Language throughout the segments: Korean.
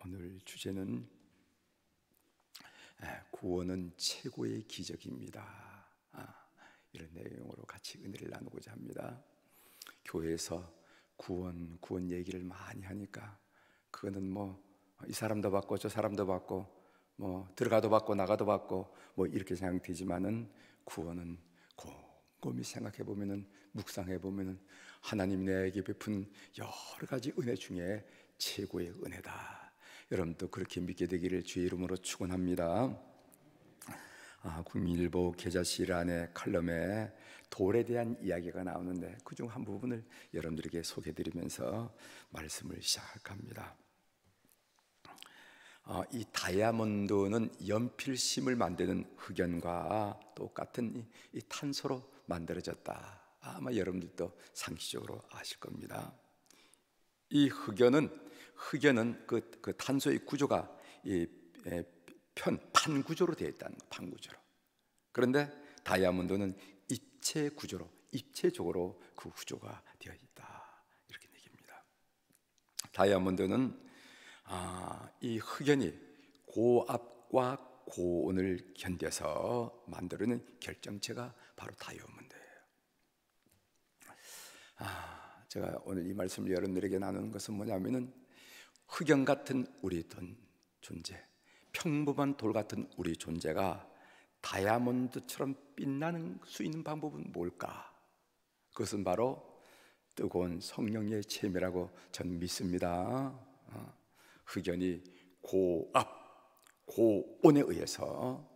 오늘 주제는 구원은 최고의 기적입니다. 이런 내용으로 같이 은혜를 나누고자 합니다. 교회에서 구원 얘기를 많이 하니까 그거는 이 사람도 받고 저 사람도 받고 들어가도 받고 나가도 받고 이렇게 생각되지만은 구원은 곰곰이 생각해 보면은 묵상해 보면은 하나님 내게 베푼 여러 가지 은혜 중에 최고의 은혜다. 여러분도 그렇게 믿게 되기를 주의 이름으로 축원합니다. 국민일보 계좌실 안에 칼럼에 돌에 대한 이야기가 나오는데 그중 한 부분을 여러분들에게 소개해드리면서 말씀을 시작합니다. 이 다이아몬드는 연필심을 만드는 흑연과 똑같은 이 탄소로 만들어졌다. 아마 여러분들도 상식적으로 아실 겁니다. 이 흑연은 그 탄소의 구조가 판 구조로 되어 있다는 거, 판 구조로. 그런데 다이아몬드는 입체적으로 그 구조가 되어 있다, 이렇게 얘기합니다. 다이아몬드는 이 흑연이 고압과 고온을 견뎌서 만들어낸 결정체가 바로 다이아몬드예요. 제가 오늘 이 말씀을 여러분들에게 나누는 것은 뭐냐면은 흑연 같은 우리 존재, 평범한 돌 같은 우리 존재가 다이아몬드처럼 빛나는 수 있는 방법은 뭘까? 그것은 바로 뜨거운 성령의 체험이라고 저는 믿습니다. 흑연이 고압, 고온에 의해서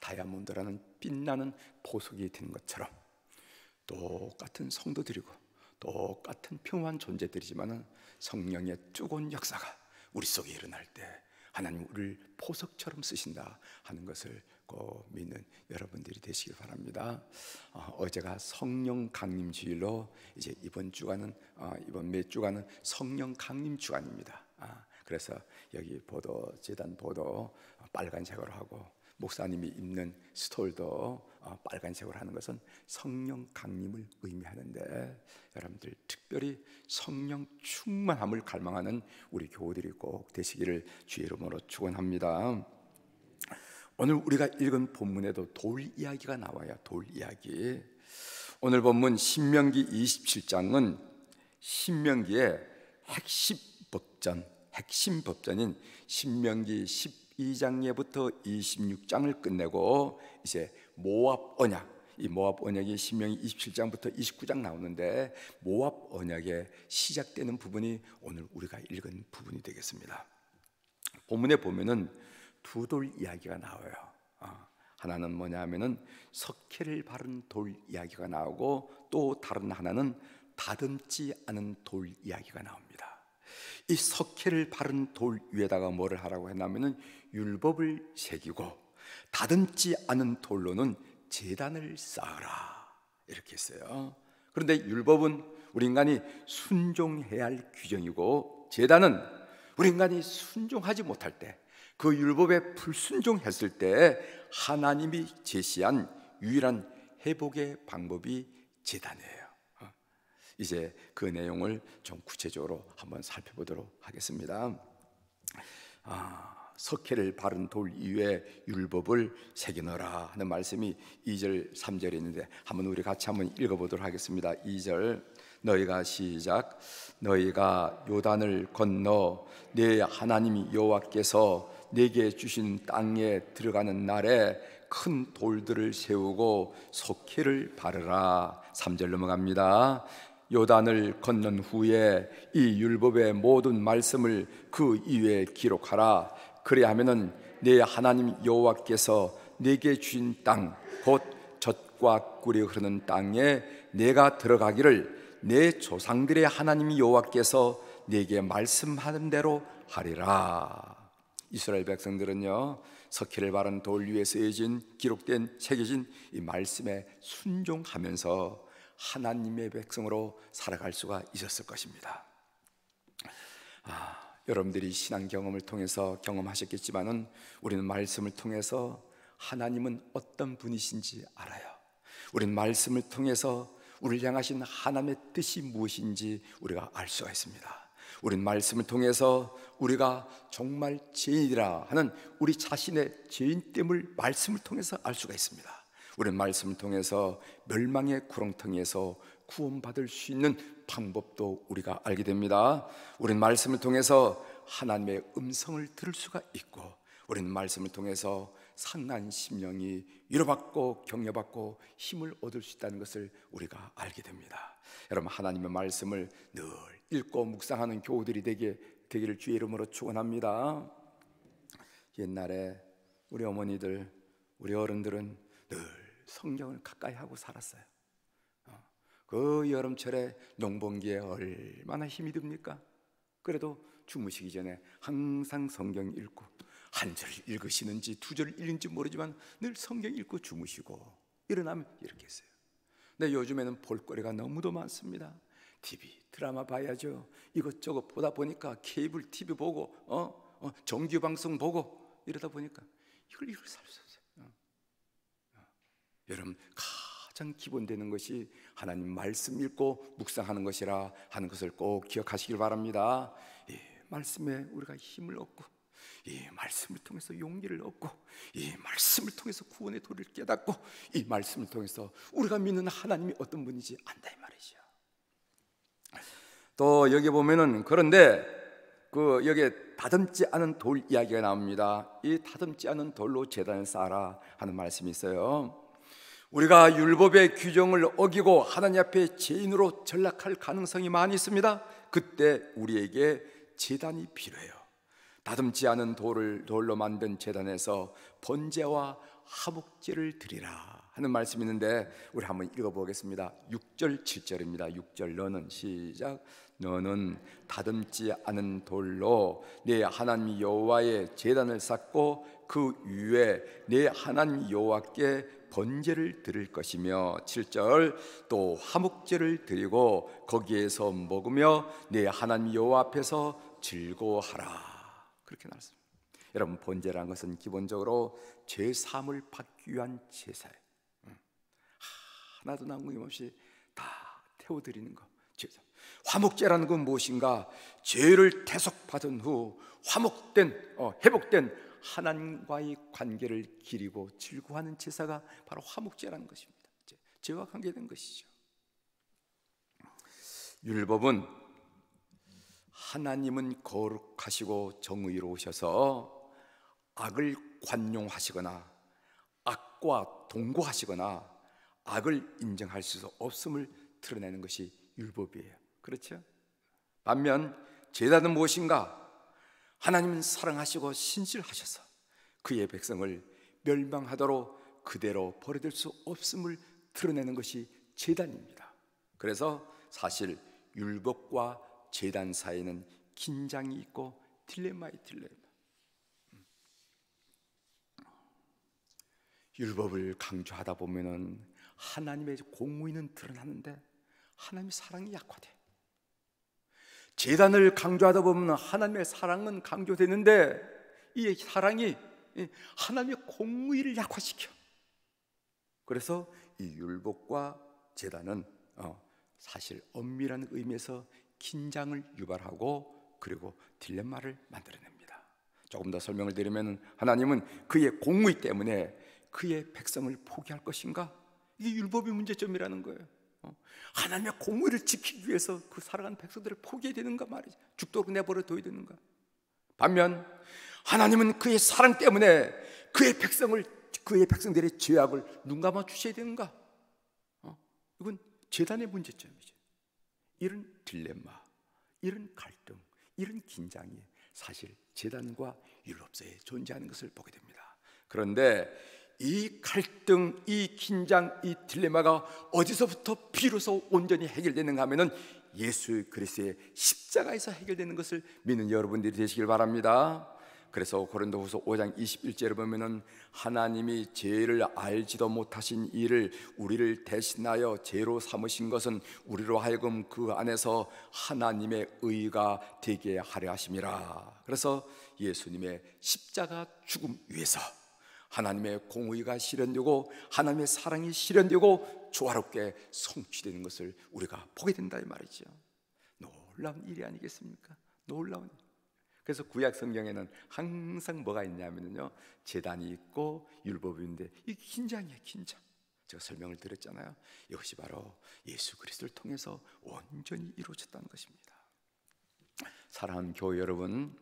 다이아몬드라는 빛나는 보석이 되는 것처럼 똑같은 성도들이고 똑같은 평범한 존재들이지만 성령의 뜨거운 역사가 우리 속에 일어날 때 하나님 우리를 보석처럼 쓰신다 하는 것을 꼭 믿는 여러분들이 되시길 바랍니다. 어제가 성령 강림 주일로 이제 이번 몇 주간은 성령 강림 주간입니다. 그래서 여기 재단 보도 빨간색으로 하고 목사님이 입는 스톨도 빨간색으로 하는 것은 성령 강림을 의미하는데, 여러분들 특별히 성령 충만함을 갈망하는 우리 교우들이 꼭 되시기를 주의 이름으로 축원합니다. 오늘 우리가 읽은 본문에도 돌 이야기가 나와요. 돌 이야기. 오늘 본문 신명기 27장은 신명기의 핵심 법전인 신명기 12장에부터 26장을 끝내고 이제 모압 언약, 이 모압 언약이 신명기 27장부터 29장 나오는데 모압 언약에 시작되는 부분이 오늘 우리가 읽은 부분이 되겠습니다. 본문에 보면은 두 돌 이야기가 나와요. 하나는 뭐냐면은 석회를 바른 돌 이야기가 나오고 또 다른 하나는 다듬지 않은 돌 이야기가 나옵니다. 이 석회를 바른 돌 위에다가 뭐를 하라고 했냐면은 율법을 새기고 다듬지 않은 돌로는 제단을 쌓으라, 이렇게 했어요. 그런데 율법은 우리 인간이 순종해야 할 규정이고 제단은 우리 인간이 순종하지 못할 때, 그 율법에 불순종했을 때 하나님이 제시한 유일한 회복의 방법이 제단이에요. 이제 그 내용을 좀 구체적으로 한번 살펴보도록 하겠습니다. 석회를 바른 돌 위에 율법을 새겨 넣으라 하는 말씀이 2절 3절에 있는데 한번 우리 같이 한번 읽어보도록 하겠습니다. 2절 너희가 시작. 너희가 요단을 건너 내 하나님 여호와께서 내게 주신 땅에 들어가는 날에 큰 돌들을 세우고 석회를 바르라. 3절 넘어갑니다. 요단을 건넌 후에 이 율법의 모든 말씀을 그 위에 기록하라. 그리하면은 내 하나님 여호와께서 내게 주신 땅 곧 젖과 꿀이 흐르는 땅에 내가 들어가기를 내 조상들의 하나님 여호와께서 내게 말씀하는 대로 하리라. 이스라엘 백성들은요, 석회를 바른 돌 위에 쓰여진 새겨진 이 말씀에 순종하면서 하나님의 백성으로 살아갈 수가 있었을 것입니다. 여러분들이 신앙 경험을 통해서 경험하셨겠지만은 우리는 말씀을 통해서 하나님은 어떤 분이신지 알아요. 우리는 말씀을 통해서 우리를 향하신 하나님의 뜻이 무엇인지 우리가 알 수가 있습니다. 우린 말씀을 통해서 우리가 정말 죄인이라 하는 우리 자신의 죄인됨을 말씀을 통해서 알 수가 있습니다. 우리는 말씀을 통해서 멸망의 구렁텅이에서 구원받을 수 있는 방법도 우리가 알게 됩니다. 우리는 말씀을 통해서 하나님의 음성을 들을 수가 있고, 우리는 말씀을 통해서 상한 심령이 위로받고 격려받고 힘을 얻을 수 있다는 것을 우리가 알게 됩니다. 여러분, 하나님의 말씀을 늘 읽고 묵상하는 교우들이 되기를 주의 이름으로 축원합니다. 옛날에 우리 어머니들, 우리 어른들은 늘 성경을 가까이 하고 살았어요. 그 여름철에 농번기에 얼마나 힘이 듭니까? 그래도 주무시기 전에 항상 성경 읽고, 한 절 읽으시는지 두 절 읽는지 모르지만 늘 성경 읽고 주무시고 일어나면 이렇게 했어요. 근데 요즘에는 볼거리가 너무도 많습니다. TV, 드라마 봐야죠. 이것저것 보다 보니까 케이블 TV 보고 정규 방송 보고 이러다 보니까 이걸 살 수 없어요. 여러분, 가장 기본되는 것이 하나님 말씀 읽고 묵상하는 것이라 하는 것을 꼭 기억하시길 바랍니다. 이 말씀에 우리가 힘을 얻고, 이 말씀을 통해서 용기를 얻고, 이 말씀을 통해서 구원의 도리를 깨닫고, 이 말씀을 통해서 우리가 믿는 하나님이 어떤 분인지 안다 이 말이죠. 또 여기 보면은, 그런데 여기에 다듬지 않은 돌 이야기가 나옵니다. 이 다듬지 않은 돌로 제단을 쌓아라 하는 말씀이 있어요. 우리가 율법의 규정을 어기고 하나님 앞에 죄인으로 전락할 가능성이 많이 있습니다. 그때 우리에게 제단이 필요해요. 다듬지 않은 돌로 만든 제단에서 번제와 화목제를 드리라 하는 말씀이 있는데, 우리 한번 읽어보겠습니다. 6절 7절입니다 6절, 너는 시작. 너는 다듬지 않은 돌로 내 하나님 여호와의 제단을 쌓고 그 위에 내 하나님 여호와께 번제를 드릴 것이며, 7절, 또 화목제를 드리고 거기에서 먹으며 내 하나님 여호와 앞에서 즐거워하라. 그렇게 나왔습니다. 여러분, 번제라는 것은 기본적으로 죄 사함을 받기 위한 제사예요. 하나도 남김없이 다 태워드리는 거. 화목제라는 건 무엇인가? 죄를 대속받은 후 회복된 하나님과의 관계를 기리고 즐거워하는 제사가 바로 화목제라는 것입니다. 죄와 관계된 것이죠. 율법은 하나님은 거룩하시고 정의로우셔서 악을 관용하시거나 악과 동거하시거나 악을 인정할 수 없음을 드러내는 것이 율법이에요. 그렇죠? 반면 제단은 무엇인가? 하나님은 사랑하시고 신실하셔서 그의 백성을 멸망하도록 그대로 버려둘 수 없음을 드러내는 것이 제단입니다. 그래서 사실 율법과 제단 사이에는 긴장이 있고 딜레마의 딜레마. 율법을 강조하다 보면은 하나님의 공의는 드러나는데 하나님의 사랑이 약화돼. 제단을 강조하다 보면 하나님의 사랑은 강조되는데 이 사랑이 하나님의 공의를 약화시켜. 그래서 이 율법과 제단은 사실 엄밀한 의미에서 긴장을 유발하고 그리고 딜레마를 만들어냅니다. 조금 더 설명을 드리면, 하나님은 그의 공의 때문에 그의 백성을 포기할 것인가? 이게 율법의 문제점이라는 거예요. 하나님의 공의를 지키기 위해서 그 살아가는 백성들을 포기해야 되는가 말이죠. 죽도록 내버려 둬야 되는가? 반면 하나님은 그의 사랑 때문에 그의 백성들의 죄악을 눈감아 주셔야 되는가? 이건 제단의 문제점이죠. 이런 딜레마, 이런 갈등, 이런 긴장이 사실 제단과 율법사에 존재하는 것을 보게 됩니다. 그런데 이 갈등, 이 긴장, 이 딜레마가 어디서부터 비로소 온전히 해결되는가 하면은 예수 그리스도의 십자가에서 해결되는 것을 믿는 여러분들이 되시길 바랍니다. 그래서 고린도후서 5장 21절에 보면은 하나님이 죄를 알지도 못하신 이를 우리를 대신하여 죄로 삼으신 것은 우리로 하여금 그 안에서 하나님의 의가 되게 하려 하심이라. 그래서 예수님의 십자가 죽음 위에서 하나님의 공의가 실현되고 하나님의 사랑이 실현되고 조화롭게 성취되는 것을 우리가 보게 된다 이 말이죠. 놀라운 일이 아니겠습니까? 놀라운. 그래서 구약 성경에는 항상 뭐가 있냐면요, 제단이 있고 율법인데 이 긴장이에요, 긴장. 제가 설명을 드렸잖아요. 이것이 바로 예수 그리스도를 통해서 온전히 이루어졌다는 것입니다. 사랑하는 교회 여러분,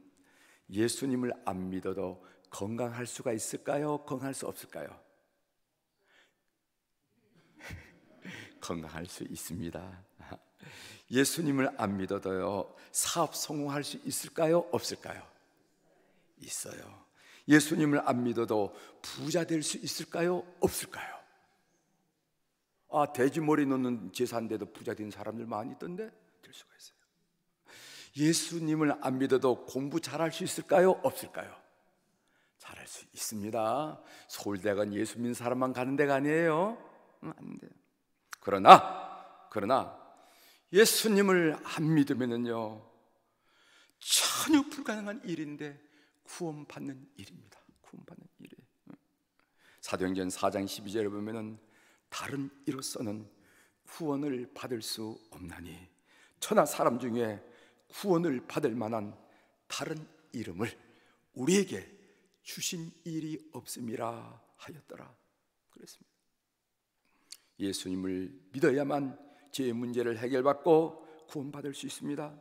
예수님을 안 믿어도 건강할 수가 있을까요? 건강할 수 없을까요? 건강할 수 있습니다. 예수님을 안 믿어도요, 사업 성공할 수 있을까요? 없을까요? 있어요. 예수님을 안 믿어도 부자 될 수 있을까요? 없을까요? 돼지머리 넣는 제사인데도 부자 된 사람들 많이 있던데 될 수가 있어요. 예수님을 안 믿어도 공부 잘할 수 있을까요? 없을까요? 잘할 수 있습니다. 서울대학은 예수 믿는 사람만 가는 데가 아니에요. 안 돼요. 그러나 예수님을 안 믿으면요, 전혀 불가능한 일인데 구원받는 일입니다. 구원받는 일이에요. 사도행전 4장 12절에 보면은 다른 이로서는 구원을 받을 수 없나니 천하 사람 중에 구원을 받을 만한 다른 이름을 우리에게 주신 일이 없음이라 하였더라. 그랬습니다. 예수님을 믿어야만 죄의 문제를 해결받고 구원받을 수 있습니다.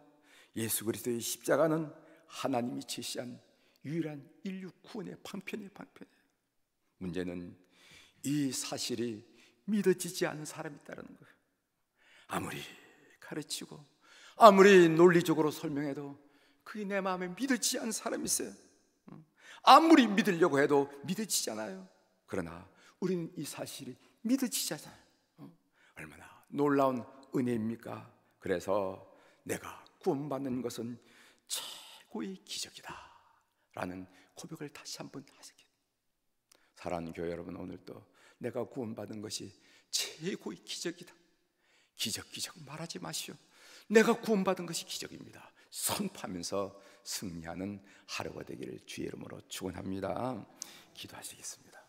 예수 그리스도의 십자가는 하나님이 제시한 유일한 인류 구원의 방편이에요. 문제는 이 사실이 믿어지지 않는 사람이 있다는 거예요. 아무리 가르치고 아무리 논리적으로 설명해도 그게 내 마음에 믿어지지 않는 사람이 있어요. 아무리 믿으려고 해도 믿어지잖아요. 그러나 우리는 이 사실이 믿어지잖아요. 얼마나 놀라운 은혜입니까? 그래서 내가 구원받는 것은 최고의 기적이다 라는 고백을 다시 한번 하시게. 사랑하는 교회 여러분, 오늘도 내가 구원받은 것이 최고의 기적이다. 기적 말하지 마시오. 내가 구원받은 것이 기적입니다. 선포하면서 승리하는 하루가 되기를 주의 이름으로 축원합니다. 기도하시겠습니다.